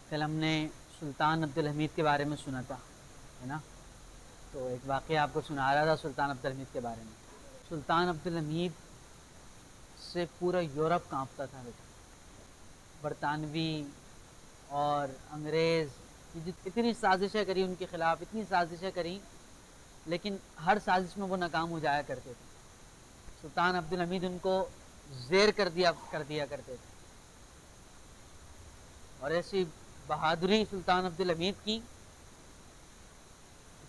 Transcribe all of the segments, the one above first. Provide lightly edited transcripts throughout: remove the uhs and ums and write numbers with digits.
کل ہم نے سلطان عبدالحمید کے بارے میں سنا تھا، ہے نا؟ تو ایک واقعہ آپ کو سنا رہا تھا سلطان عبدالحمید کے بارے میں۔ سلطان عبدالحمید سے پورا یورپ کانپتا تھا بیٹا، برطانوی اور انگریز، اتنی سازشیں کری ان کے خلاف، اتنی سازشیں کری، لیکن ہر سازش میں وہ ناکام ہو جایا کرتے تھے۔ سلطان عبدالحمید ان کو زیر کر دیا کرتے تھے، اور ایسی بہادری سلطان عبدالحمید کی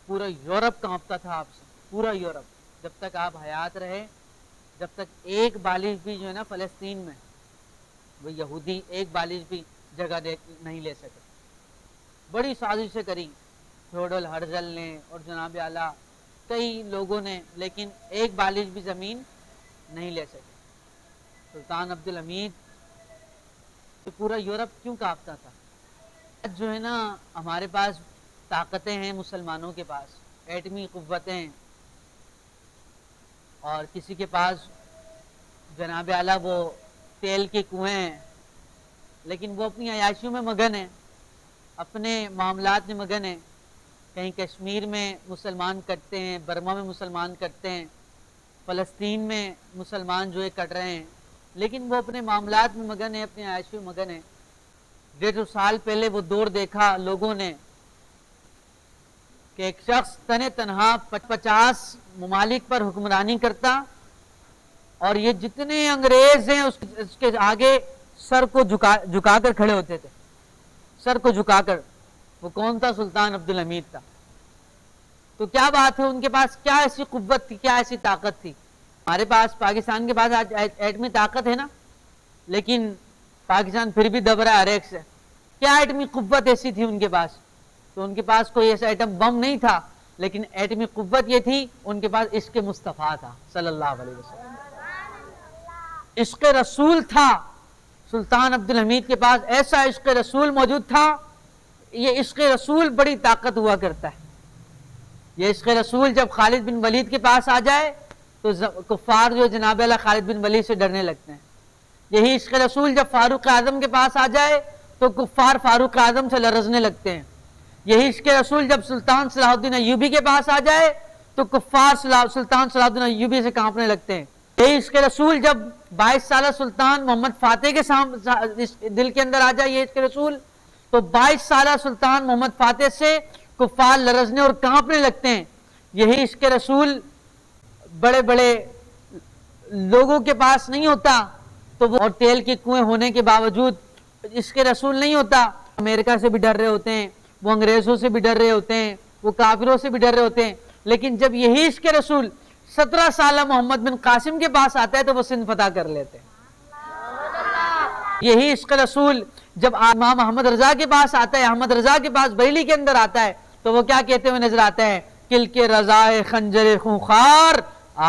پورا یورپ کانپتا تھا آپ سے، پورا یورپ، جب تک آپ حیات رہے، جب تک ایک بالغ بھی جو ہے نا فلسطین میں، وہ یہودی ایک بالغ بھی جگہ نہیں لے سکے۔ بڑی سازشیں کری تھیوڈل ہرزل نے اور جناب اعلیٰ کئی لوگوں نے، لیکن ایک بالغ بھی زمین نہیں لے سکے۔ سلطان عبدالحمید سے پورا یورپ کیوں کانپتا تھا؟ جو ہے نا ہمارے پاس طاقتیں ہیں، مسلمانوں کے پاس ایٹمی قوتیں، اور کسی کے پاس جناب اعلیٰ وہ تیل کے کنویں ہیں، لیکن وہ اپنی عیاشیوں میں مگن ہیں، اپنے معاملات میں مگن ہیں۔ کہیں کشمیر میں مسلمان کٹتے ہیں، برما میں مسلمان کٹتے ہیں، فلسطین میں مسلمان جو ہے کٹ رہے ہیں، لیکن وہ اپنے معاملات میں مگن ہیں، اپنی عیاشیوں میں مگن ہیں۔ 150 سال پہلے وہ دور دیکھا لوگوں نے کہ ایک شخص تنہا 50 ممالک پر حکمرانی کرتا، اور یہ جتنے انگریز ہیں اس کے آگے سر کو جھکا کر کھڑے ہوتے تھے، سر کو جھکا کر۔ وہ کون تھا؟ سلطان عبدالحمید تھا۔ تو کیا بات ہے، ان کے پاس کیا ایسی قوت تھی، کیا ایسی طاقت تھی؟ ہمارے پاس پاکستان کے پاس آج ایٹمی طاقت ہے نا، لیکن پاکستان پھر بھی دب رہا ہے ہر ایک سے۔ کیا ایٹمی قوت ایسی تھی ان کے پاس؟ تو ان کے پاس کوئی ایسا ایٹم بم نہیں تھا، لیکن ایٹمی قوت یہ تھی، ان کے پاس عشق مصطفیٰ تھا صلی اللہ علیہ وسلم، عشق رسول تھا۔ سلطان عبدالحمید کے پاس ایسا عشق رسول موجود تھا۔ یہ عشق رسول بڑی طاقت ہوا کرتا ہے۔ یہ عشق رسول جب خالد بن ولید کے پاس آ جائے تو کفار جو جناب اللہ خالد بن ولید سے ڈرنے لگتے ہیں۔ یہی عشق رسول جب فاروق اعظم کے پاس آ جائے تو کفار فاروق اعظم سے لرزنے لگتے ہیں۔ یہی عشق رسول جب سلطان صلاح الدین ایوبی کے پاس آ جائے تو کفار سلطان صلاح الدین ایوبی سے کانپنے لگتے ہیں۔ یہی عشق رسول جب 22 سالہ سلطان محمد فاتح کے دل کے اندر آ جائے، یہ عشق رسول، تو 22 سالہ سلطان محمد فاتح سے کفار لرزنے اور کانپنے لگتے ہیں۔ یہی عشق رسول بڑے بڑے لوگوں کے پاس نہیں ہوتا، تو وہ اور تیل کے کنویں ہونے کے باوجود عشق رسول نہیں ہوتا، امریکہ سے بھی ڈر رہے ہوتے ہیں، وہ انگریزوں سے بھی ڈر رہے ہوتے ہیں، وہ کافروں سے بھی ڈر رہے ہوتے ہیں، لیکن جب یہی عشق رسول 17 سالہ محمد بن قاسم کے پاس آتا ہے تو وہ سندھ فتح کر لیتے ہیں۔ یہی عشق رسول جب امام احمد رضا کے پاس آتا ہے، احمد رضا کے پاس بریلی کے اندر آتا ہے، تو وہ کیا کہتے ہوئے نظر آتا ہے؟ کل کے رضائے خنجر خونخوار،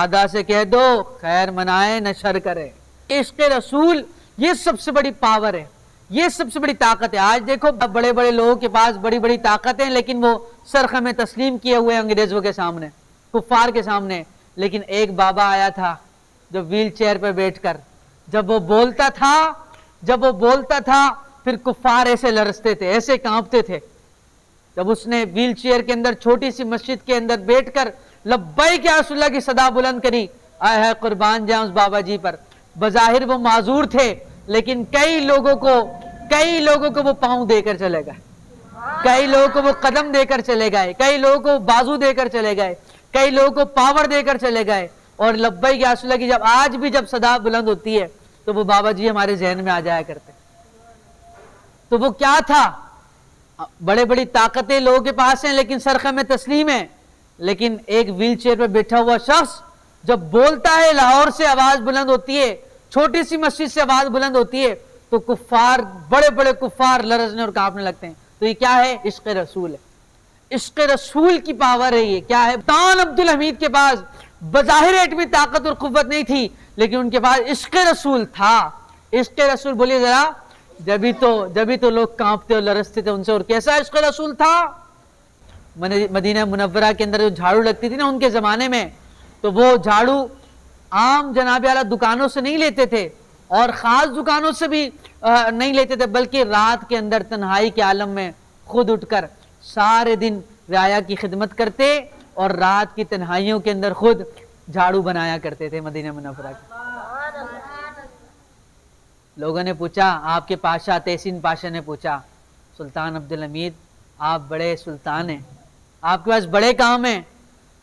آدھا سے کہہ دو خیر منائے نہ شر کرے۔ عشق رسول یہ سب سے بڑی پاور ہے، یہ سب سے بڑی طاقت ہے۔ آج دیکھو بڑے بڑے لوگوں کے پاس بڑی بڑی طاقت ہیں، لیکن وہ سرخم تسلیم کیے ہوئے انگریزوں کے سامنے، کفار کے سامنے۔ لیکن ایک بابا آیا تھا جو ویل چیئر پہ بیٹھ کر جب وہ بولتا تھا پھر کفار ایسے لرزتے تھے، ایسے کانپتے تھے۔ جب اس نے ویل چیئر کے اندر چھوٹی سی مسجد کے اندر بیٹھ کر لبیک یا رسول اللہ کی صدا بلند کری، آئے ہے قربان جاؤں اس بابا جی پر۔ بظاہر وہ معذور تھے، لیکن کئی لوگوں کو وہ پاؤں دے کر چلے گئے، کئی لوگوں کو وہ قدم دے کر چلے گئے، کئی لوگوں کو بازو دے کر چلے گئے، کئی لوگوں کو پاور دے کر چلے گئے۔ اور لبیک یا رسول اللہ کی جب آج بھی جب صدا بلند ہوتی ہے تو وہ بابا جی ہمارے ذہن میں آ جایا کرتے۔ تو وہ کیا تھا؟ بڑے بڑی طاقتیں لوگوں کے پاس ہیں، لیکن سرخم تسلیم ہے۔ لیکن ایک ویل چیئر پہ بیٹھا ہوا شخص جب بولتا ہے، لاہور سے آواز بلند ہوتی ہے، چھوٹی سی مسجد سے آواز بلند ہوتی ہے، تو کفار، بڑے بڑے کفار لرزنے اور کانپنے لگتے ہیں۔ تو یہ کیا ہے؟ عشق رسول ہے، عشق رسول کی پاور ہے۔ یہ کیا ہے؟ سلطان عبدالحمید کے پاس بظاہر ایٹمی طاقت اور قوت نہیں تھی، لیکن ان کے پاس عشق رسول تھا۔ عشق رسول بولیے ذرا، جبھی تو لوگ کانپتے اور لرزتے تھے ان سے۔ اور کیسا عشق رسول تھا؟ مدینہ منورہ کے اندر جو جھاڑو لگتی تھی نا ان کے زمانے میں، تو وہ جھاڑو عام جناب اعلیٰ دکانوں سے نہیں لیتے تھے، اور خاص دکانوں سے بھی نہیں لیتے تھے، بلکہ رات کے اندر تنہائی کے عالم میں خود اٹھ کر سارے دن رعایا کی خدمت کرتے اور رات کی تنہائیوں کے اندر خود جھاڑو بنایا کرتے تھے مدینہ منورہ کے۔ لوگوں نے پوچھا، آپ کے پاشا تحسین پاشا نے پوچھا، سلطان عبدالحمید آپ بڑے سلطان ہیں، آپ کے پاس بڑے کام ہیں،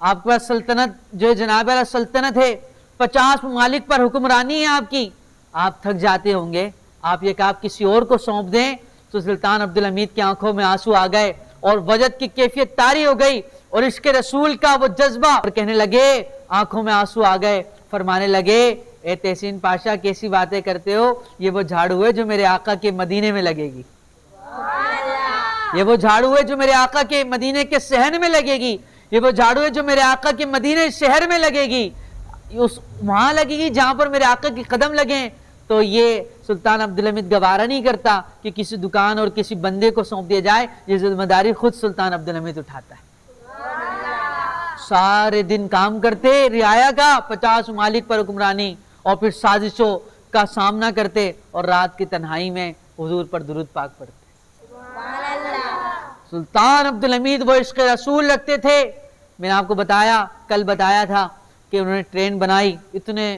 آپ کے پاس سلطنت جو جناب والا سلطنت ہے، 50 ممالک پر حکمرانی ہے آپ کی، آپ تھک جاتے ہوں گے، آپ یہ کہ آپ کسی اور کو سونپ دیں۔ تو سلطان عبدالحمید کی آنکھوں میں آنسو آ گئے اور وجد کی کیفیت طاری ہو گئی اور عشق رسول کا وہ جذبہ، اور کہنے لگے، آنکھوں میں آنسو آ گئے، فرمانے لگے، اے تحسین پاشا کیسی باتیں کرتے ہو، یہ وہ جھاڑو ہے جو میرے آقا کے مدینے میں لگے گی، یہ وہ جھاڑو ہے جو میرے آقا کے مدینے کے صحن میں لگے گی، یہ وہ جھاڑو ہے جو میرے آقا کے مدینے شہر میں لگے گی، وہاں لگے گی جہاں پر میرے آقا کے قدم لگیں۔ تو یہ سلطان عبدالحمید گوارہ نہیں کرتا کہ کسی دکان اور کسی بندے کو سونپ دیا جائے، یہ ذمہ داری خود سلطان عبدالحمید اٹھاتا ہے۔ سارے دن کام کرتے رعایا کا، 50 ممالک پر حکمرانی، اور پھر سازشوں کا سامنا کرتے اور رات کی تنہائی میں حضور پر درود پاک پڑھتے۔ سلطان عبدالحمید وہ عشق رسول رکھتے تھے۔ میں نے آپ کو بتایا، کل بتایا تھا کہ انہوں نے ٹرین بنائی، اتنے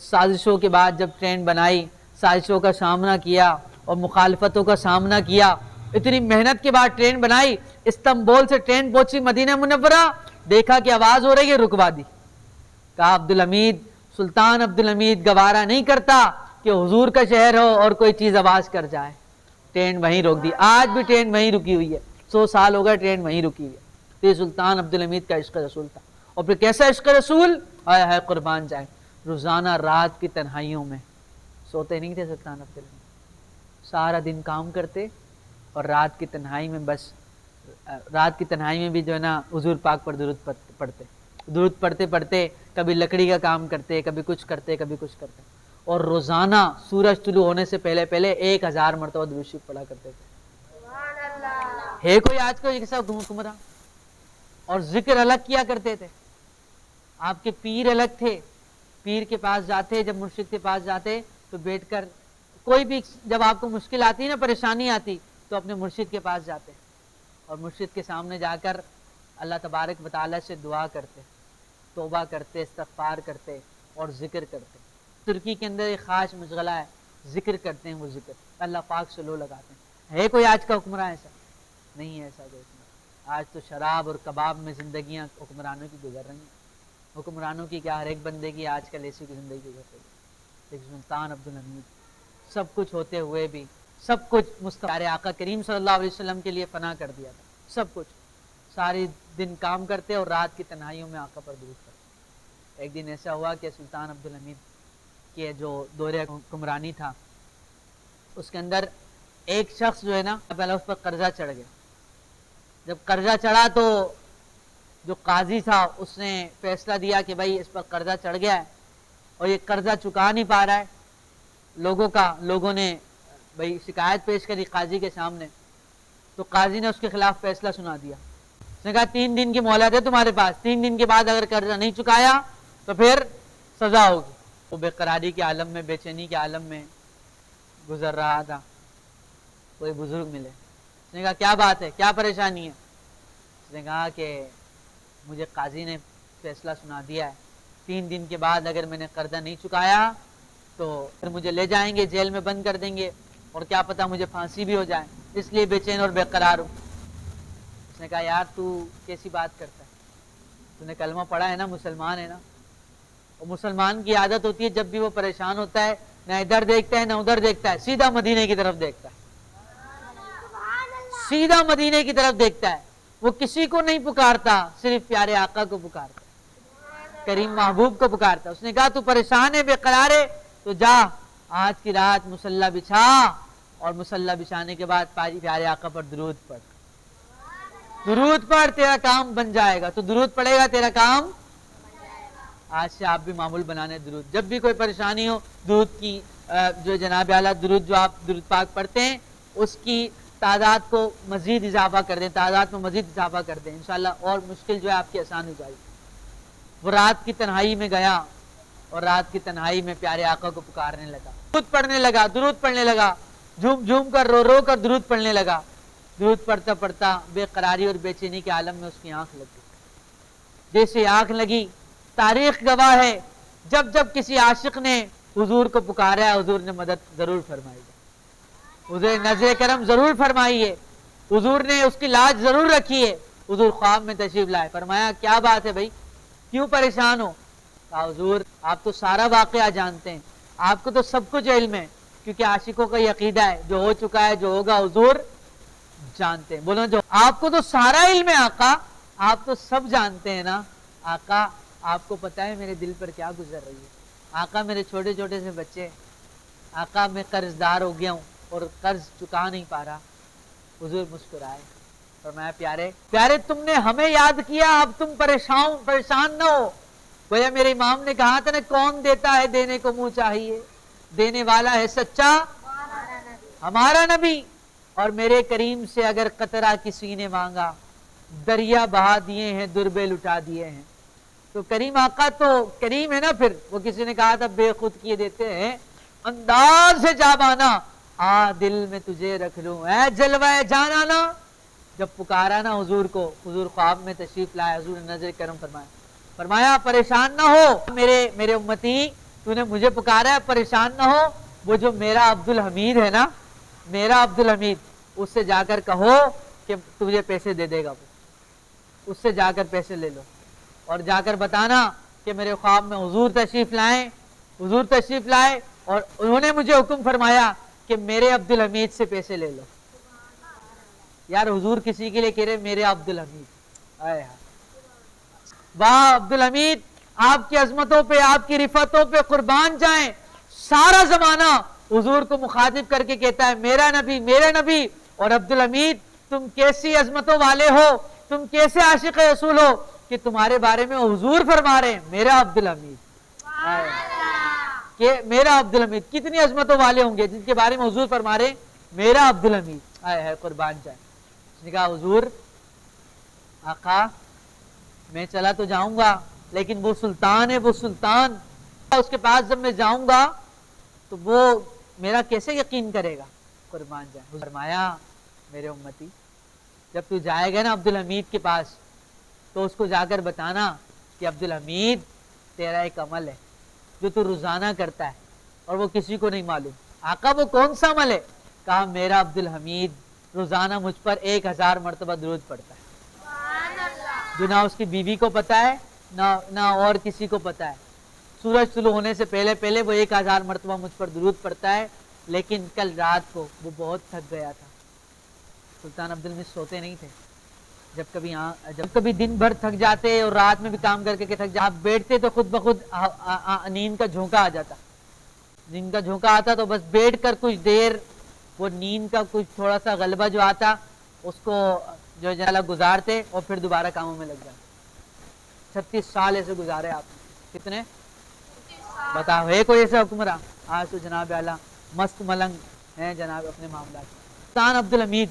سازشوں کے بعد جب ٹرین بنائی، سازشوں کا سامنا کیا اور مخالفتوں کا سامنا کیا، اتنی محنت کے بعد ٹرین بنائی، استنبول سے ٹرین پہنچی مدینہ منورہ، دیکھا کہ آواز ہو رہی ہے، رکوا دی۔ کہا عبدالحمید، سلطان عبدالحمید گوارہ نہیں کرتا کہ حضور کا شہر ہو اور کوئی چیز آواز کر جائے، ٹرین وہیں روک دی۔ آج بھی ٹرین وہیں رکی ہوئی ہے، 100 سال ہو گئے ٹرین وہیں رکی ہوئی ہے۔ تو یہ سلطان عبدالحمید کا عشق رسول تھا۔ اور پھر کیسا عشق رسول، آئے ہائے قربان جائے، روزانہ رات کی تنہائیوں میں سوتے نہیں تھے سلطان عبدالحمید، سارا دن کام کرتے اور رات کی تنہائی میں بس رات کی تنہائی میں بھی جو ہے نا حضور پاک پر درود پڑھتے، درود پڑھتے پڑھتے کبھی لکڑی کا کام کرتے، کبھی کچھ کرتے، کبھی کچھ کرتے، اور روزانہ سورج طلوع ہونے سے پہلے پہلے 1000 مرتبہ درود شریف پڑھا کرتے تھے۔ ہے کوئی آج کو ایسا حکمراں؟ اور ذکر الگ کیا کرتے تھے۔ آپ کے پیر الگ تھے، پیر کے پاس جاتے، جب مرشد کے پاس جاتے تو بیٹھ کر کوئی بھی، جب آپ کو مشکل آتی نا، پریشانی آتی، تو اپنے مرشد کے پاس جاتے اور مرشد کے سامنے جا کر اللہ تبارک و تعالیٰ سے دعا کرتے، توبہ کرتے، استغفار کرتے اور ذکر کرتے۔ ترکی کے اندر ایک خاص مشغلہ ہے، ذکر کرتے ہیں، وہ ذکر اللہ پاک سے لو لگاتے ہیں۔ ہے کوئی آج کا حکمراں ایسا؟ نہیں ہے ایسا کوئی حکمراں۔ آج تو شراب اور کباب میں زندگیاں حکمرانوں کی گزر رہی ہیں۔ حکمرانوں کی کیا، ہر ایک بندے کی آج کل ایسی کی زندگی گزر رہی ہے۔ لیکن سلطان عبدالحمید سب کچھ ہوتے ہوئے بھی سب کچھ مستعار آقا کریم صلی اللہ علیہ وسلم کے لیے فنا کر دیا تھا، سب کچھ، ساری دن کام کرتے اور رات کی تنہائیوں میں آقا پر درود پڑھتے۔ ایک دن ایسا ہوا کہ سلطان عبدالحمید کے جو دور حکمرانی تھا، اس کے اندر ایک شخص جو ہے نا، پہلے اس پر قرضہ چڑھ گیا۔ جب قرضہ چڑھا تو جو قاضی تھا اس نے فیصلہ دیا کہ بھائی اس پر قرضہ چڑھ گیا ہے اور یہ قرضہ چکا نہیں پا رہا ہے، لوگوں نے بھائی شکایت پیش کری قاضی کے سامنے، تو قاضی نے اس کے خلاف فیصلہ سنا دیا۔ اس نے کہا 3 دن کی مہلت ہے تمہارے پاس، 3 دن کے بعد اگر قرضہ نہیں چکایا تو پھر سزا ہوگی۔ وہ بے قراری کے عالم میں، بے چینی کے عالم میں گزر رہا تھا، کوئی بزرگ ملے، اس نے کہا کیا بات ہے، کیا پریشانی ہے؟ اس نے کہا کہ مجھے قاضی نے فیصلہ سنا دیا ہے، 3 دن کے بعد اگر میں نے قرضہ نہیں چکایا تو پھر مجھے لے جائیں گے، جیل میں بند کر دیں گے، اور کیا پتہ مجھے پھانسی بھی ہو جائے، اس لیے بے چین اور بے قرار ہوں۔ اس نے کہا یار تو کیسی بات کرتا ہے، تو نے کلمہ پڑھا ہے نا، مسلمان ہے نا، اور مسلمان کی عادت ہوتی ہے جب بھی وہ پریشان ہوتا ہے، نہ ادھر دیکھتا ہے نہ ادھر دیکھتا ہے، سیدھا مدینے کی طرف دیکھتا ہے، سیدھا مدینے کی طرف دیکھتا ہے، وہ کسی کو نہیں پکارتا، صرف پیارے آقا کو پکارتا، کریم محبوب کو پکارتا۔ اس نے کہا تو پریشان ہے، بے قرار ہے، تو جا آج کی رات مصلی بچھا اور مصلی بچھانے کے بعد پیارے آقا پر درود پڑھ، درود پڑھ، تیرا کام بن جائے گا۔ تو درود پڑھے گا تیرا کام، آج سے آپ بھی معمول بنانے درود، جب بھی کوئی پریشانی ہو درود کی جو جناب اعلیٰ درود جو آپ درود پاک پڑھتے ہیں اس کی تعداد کو مزید اضافہ کر دیں، تعداد میں مزید اضافہ کر دیں، انشاءاللہ اور مشکل جو ہے آپ کی آسان ہو جائے گی۔ وہ رات کی تنہائی میں گیا اور رات کی تنہائی میں پیارے آقا کو پکارنے لگا، درود پڑھنے لگا، جھوم جھوم کر رو رو کر درود پڑھنے لگا۔ درود پڑھتا پڑھتا بے قراری اور بے چینی کے عالم میں اس کی آنکھ لگ گئی۔ جیسے آنکھ لگی، تاریخ گواہ ہے جب جب کسی عاشق نے حضور کو پکارا ہے حضور نے مدد ضرور فرمائی ہے، حضور نظر کرم ضرور فرمائی ہے، حضور نے اس کی لاج ضرور رکھی ہے۔ حضور خواب میں تشریف لائے، فرمایا کیا بات ہے بھائی، کیوں پریشان ہو؟ کہا حضور آپ تو سارا واقعہ جانتے ہیں، آپ کو تو سب کچھ علم ہے، کیونکہ عاشقوں کا یہ عقیدہ ہے جو ہو چکا ہے جو ہوگا حضور جانتے ہیں۔ بولو جو آپ کو تو سارا علم ہے آقا، آپ تو سب جانتے ہیں نا آقا، آپ کو پتا ہے میرے دل پر کیا گزر رہی ہے؟ آقا میرے چھوٹے چھوٹے سے بچے، آقا میں قرض دار ہو گیا ہوں اور قرض چکا نہیں پا رہا۔ حضور مسکرائے، فرمایا پیارے پیارے تم نے ہمیں یاد کیا، اب تم پریشان نہ ہو۔ گویا میرے امام نے کہا تھا نا، کون دیتا ہے دینے کو منہ چاہیے، دینے والا ہے سچا ہمارا نبی، اور میرے کریم سے اگر قطرہ کسی نے مانگا دریا بہا دیے ہیں دربے لٹا دیے ہیں۔ تو کریم آقا تو کریم ہے نا، پھر وہ کسی نے کہا تھا بے خود کیے دیتے ہیں انداز سے جابانا، آ دل میں تجھے رکھ لوں اے جلوہ جانانا۔ جب پکارا نا حضور کو، حضور خواب میں تشریف لائے، حضور نے نظر کرم فرمایا پریشان نہ ہو میرے امتی، تو نے مجھے پکارا ہے، پریشان نہ ہو، وہ جو میرا عبدالحمید ہے نا، میرا عبدالحمید، اس سے جا کر کہو کہ تجھے پیسے دے دے گا، وہ اس سے جا کر پیسے لے لو، اور جا کر بتانا کہ میرے خواب میں حضور تشریف لائے اور انہوں نے مجھے حکم فرمایا کہ میرے عبدالحمید سے پیسے لے لو۔ یار حضور کسی کے لیے کہہ رہے میرے عبدالحمید، واہ عبدالحمید، آپ کی عظمتوں پہ آپ کی رفتوں پہ قربان جائیں۔ سارا زمانہ حضور کو مخاطب کر کے کہتا ہے میرا نبی، اور عبدالحمید تم کیسی عظمتوں والے ہو، تم کیسے عاشق رسول ہو کہ تمہارے بارے میں حضور فرما رہے ہیں میرا عبدالحمید، کہ میرا عبدالحمید، کتنی عظمتوں والے ہوں گے جن کے بارے میں حضور فرما رہے ہیں میرا عبدالحمید، ہے قربان جائے۔ اس نے کہا حضور آقا میں چلا تو جاؤں گا لیکن وہ سلطان ہے، وہ سلطان اس کے پاس جب میں جاؤں گا تو وہ میرا کیسے یقین کرے گا؟ قربان جائے۔ فرمایا میرے امتی جب تو جائے گا نا عبدالحمید کے پاس تو اس کو جا کر بتانا کہ عبدالحمید تیرا ایک عمل ہے جو تو روزانہ کرتا ہے اور وہ کسی کو نہیں معلوم۔ آقا وہ کون سا عمل ہے؟ کہا میرا عبدالحمید روزانہ مجھ پر 1000 مرتبہ درود پڑتا ہے، جو نہ اس کی بیوی کو پتا ہے نہ اور کسی کو پتا ہے۔ سورج طلوع ہونے سے پہلے وہ 1000 مرتبہ مجھ پر درود پڑتا ہے، لیکن کل رات کو وہ بہت تھک گیا تھا۔ سلطان عبدالحمید سوتے نہیں تھے، جب کبھی دن بھر تھک جاتے اور رات میں بھی کام کر کے تھک جاتے، بیٹھتے تو خود بخود نیند کا جھونکا آ جاتا، نیند کا جھونکا آتا تو بس بیٹھ کر کچھ دیر وہ نیند کا کچھ تھوڑا سا غلبہ جو آتا اس کو جو جلا گزارتے اور پھر دوبارہ کاموں میں لگ جاتے۔ 36 سال ایسے گزارے آپ نے، کتنے بتاؤ؟ ہے کوئی ایسا حکمراں؟ آج تو جناب اعلیٰ مست ملنگ ہیں جناب اپنے معاملات۔ سلطان عبدالحمید،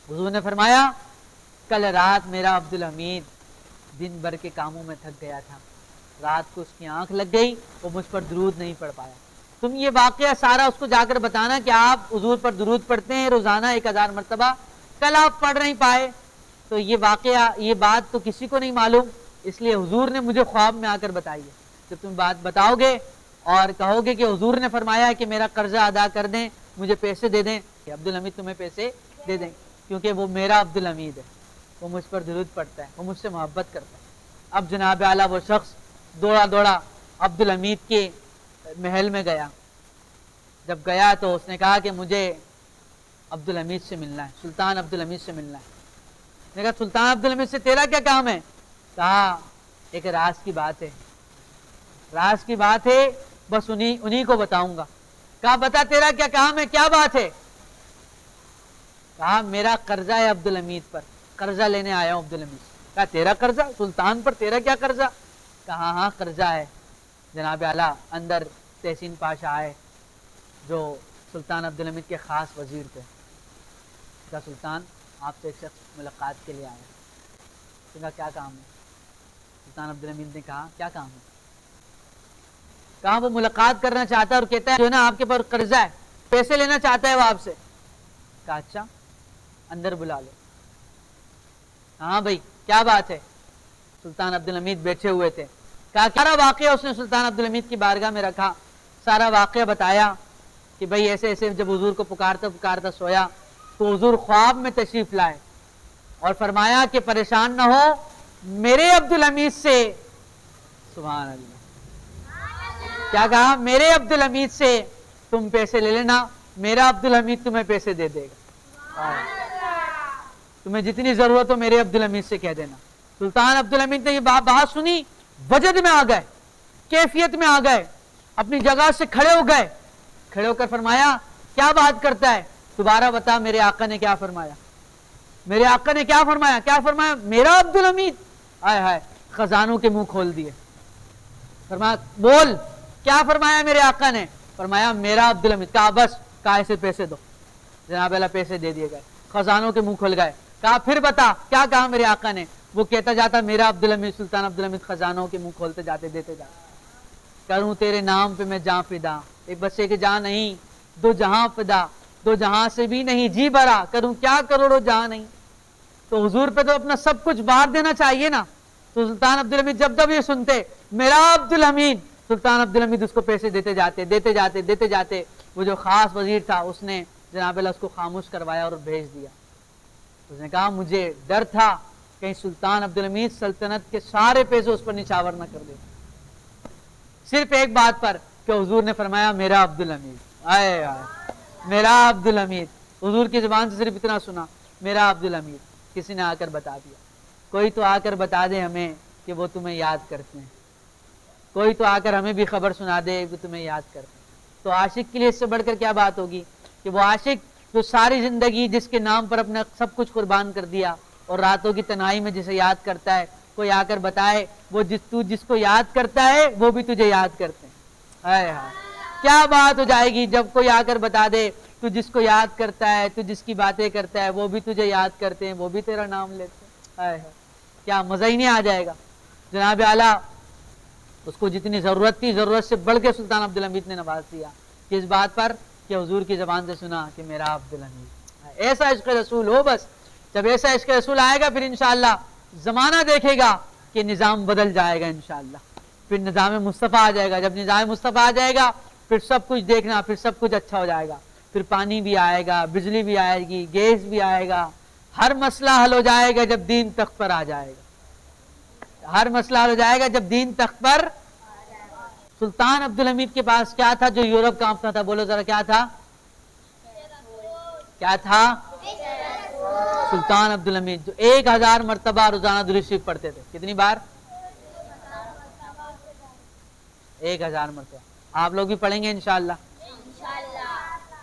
حضور نے فرمایا کل رات میرا عبدالحمید دن بھر کے کاموں میں تھک گیا تھا، رات کو اس کی آنکھ لگ گئی، وہ مجھ پر درود نہیں پڑھ پایا۔ تم یہ واقعہ سارا اس کو جا کر بتانا کہ آپ حضور پر درود پڑھتے ہیں روزانہ 1000 مرتبہ، کل آپ پڑھ نہیں پائے تو یہ واقعہ یہ بات تو کسی کو نہیں معلوم، اس لیے حضور نے مجھے خواب میں آ کر بتائی ہے۔ جب تم بات بتاؤ گے اور کہو گے کہ حضور نے فرمایا کہ میرا قرضہ ادا کر دیں، مجھے پیسے دے دیں، کہ عبدالحمید تمہیں پیسے دے دیں، کیونکہ وہ میرا عبدالحمید ہے، وہ مجھ پر درود پڑھتا ہے، وہ مجھ سے محبت کرتا ہے۔ اب جناب اعلیٰ وہ شخص دوڑا عبدالحمید کے محل میں گیا۔ جب گیا تو اس نے کہا کہ مجھے عبدالحمید سے ملنا ہے، سلطان عبدالحمید سے ملنا ہے۔ نے کہا سلطان عبدالحمید سے تیرا کیا کام ہے؟ کہا ایک راز کی بات ہے، راز کی بات ہے، بس انہی کو بتاؤں گا۔ کہا بتا تیرا کیا کام ہے، کیا بات ہے؟ کہا میرا قرضہ ہے عبدالحمید پر، قرضہ لینے آیا ہوں عبدالحمید سے۔ کہا تیرا قرضہ سلطان پر، تیرا کیا قرضہ؟ کہا ہاں قرضہ ہے جناب اعلیٰ۔ اندر تحسین پاشا آئے جو سلطان عبدالحمید کے خاص وزیر تھے۔ کہا سلطان آپ سے ایک شخص ملاقات کے لیے آیا۔ کہا کیا کام ہے؟ سلطان عبدالحمید نے کہا کیا کام ہے؟ کہا وہ ملاقات کرنا چاہتا ہے اور کہتا ہے جو نا آپ کے پر قرضہ ہے، پیسے لینا چاہتا ہے وہ آپ سے. کہا اچھا اندر بلا لو. ہاں بھائی کیا بات ہے؟ سلطان عبدالحمید بیٹھے ہوئے تھے. کہا سارا واقعہ اس نے سلطان عبدالحمید کی بارگاہ میں رکھا، سارا واقعہ بتایا کہ بھائی ایسے ایسے جب حضور کو پکارتا پکارتا سویا تو حضور خواب میں تشریف لائے اور فرمایا کہ پریشان نہ ہو، میرے عبدالحمید سے، سبحان اللہ، کیا کہا؟ میرے عبدالحمید سے تم پیسے لے لینا، میرا عبدالحمید تمہیں پیسے دے دے گا، تمہیں جتنی ضرورت ہو میرے عبدالحمید سے کہہ دینا. سلطان عبدالحمید نے یہ بات سنی، وجد میں آ گئے، کیفیت میں آ گئے، اپنی جگہ سے کھڑے ہو گئے. کھڑے ہو کر فرمایا کیا بات کرتا ہے؟ دوبارہ بتا میرے آقا نے کیا فرمایا. میرے آقا نے کیا فرمایا؟ کیا فرمایا؟ میرا عبدالحمید. ہائے ہائے، خزانوں کے منہ کھول دیے. فرمایا بول کیا فرمایا میرے آقا نے؟ فرمایا میرا عبدالحمید. کہا بس، کہا اسے پیسے دو. جناب اللہ پیسے دے دیے گئے، خزانوں کے منہ کھل گئے. کہا پھر بتا کیا کہا میرے آقا نے؟ وہ کہتا جاتا میرا عبدالحمید. سلطان عبدالحمید خزانوں کے منہ کھولتے جاتے، دیتے جاتے. کروں تیرے نام پہ میں جاں فدا، ایک بچے کے جہاں نہیں دو جہاں فدا، دو جہاں سے بھی نہیں جی بھرا، کروں کیا کروڑوں جہاں نہیں. تو حضور پہ تو اپنا سب کچھ بار دینا چاہیے نا. تو سلطان عبدالحمید جب جب یہ سنتے میرا عبدالحمید، سلطان عبدالحمید اس کو پیسے دیتے جاتے دیتے جاتے دیتے جاتے. وہ جو خاص وزیر تھا اس نے جناب اللہ اس کو خاموش کروایا اور بھیج دیا. اس نے کہا مجھے ڈر تھا کہیں سلطان عبدالحمید سلطنت کے سارے پیسے اس پر نچھاور نہ کر دے، صرف ایک بات پر کہ حضور نے فرمایا میرا عبدالحمید. آئے آئے، میرا عبدالحمید. حضور کی زبان سے صرف اتنا سنا، میرا عبدالحمید. کسی نے آ کر بتا دیا. کوئی تو آ کر بتا دے ہمیں کہ وہ تمہیں یاد کرتے ہیں، کوئی تو آ کر ہمیں بھی خبر سنا دے کہ تمہیں یاد کرتے ہیں. تو عاشق کے لیے اس سے بڑھ کر کیا بات ہوگی کہ وہ عاشق جو ساری زندگی جس کے نام پر اپنا سب کچھ قربان کر دیا اور راتوں کی تنہائی میں جسے یاد کرتا ہے، کوئی آ کر بتائے وہ تو جس کو یاد کرتا ہے وہ بھی تجھے یاد کرتے ہیں. ہائے ہائے، کیا بات ہو جائے گی جب کوئی آ کر بتا دے تو جس کو یاد کرتا ہے، تو جس کی باتیں کرتا ہے وہ بھی تجھے یاد کرتے ہیں، وہ بھی تیرا نام لیتے ہیں. ہائے ہائے، کیا مزہ ہی نہیں آ جائے گا. جناب اعلیٰ اس کو جتنی ضرورت تھی ضرورت سے بڑھ کے سلطان عبدالحمید نے نواز دیا. کس بات پر؟ کہ حضور کی زبان سے سنا کہ میرا عبدالحمید. ایسا عشق رسول ہو. بس جب ایسا عشق رسول آئے گا پھر انشاءاللہ زمانہ دیکھے گا کہ نظام بدل جائے گا انشاءاللہ. پھر نظام مصطفیٰ آ جائے گا. جب نظام مصطفیٰ آ جائے گا پھر سب کچھ دیکھنا، پھر سب کچھ اچھا ہو جائے گا. پھر پانی بھی آئے گا، بجلی بھی آئے گی، گیس بھی آئے گا. ہر مسئلہ حل ہو جائے گا جب دین تخت پر آ جائے گا. ہر مسئلہ حل ہو جائے گا جب دین تخت پر. سلطان عبدالحمید کے پاس کیا تھا جو یورپ کانپتا تھا؟ بولو ذرا کیا تھا؟ کیا تھا؟ سلطان عبدالحمید جو 1000 مرتبہ روزانہ درود شریف پڑھتے تھے. کتنی بار؟ 1000 مرتبہ. آپ لوگ بھی پڑھیں گے انشاءاللہ.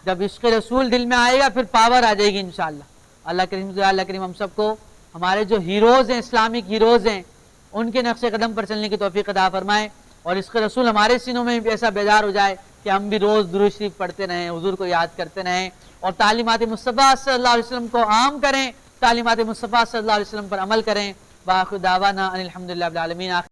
جب عشق رسول دل میں آئے گا پھر پاور آ جائے گی انشاءاللہ. اللہ کریم ہم سب کو ہمارے جو ہیروز ہیں، اسلامک ہیروز ہیں، ان کے نقش قدم پر چلنے کی توفیق عطا فرمائے اور عشق رسول ہمارے سینوں میں بھی ایسا بیدار ہو جائے کہ ہم بھی روز درود شریف پڑھتے رہیں، حضور کو یاد کرتے رہیں اور تعلیمات مصطفیٰ صلی اللہ علیہ وسلم کو عام کریں، تعلیمات مصطفیٰ صلی اللہ علیہ وسلم پر عمل کریں. وآخر دعوانا ان الحمدللہ رب العالمین.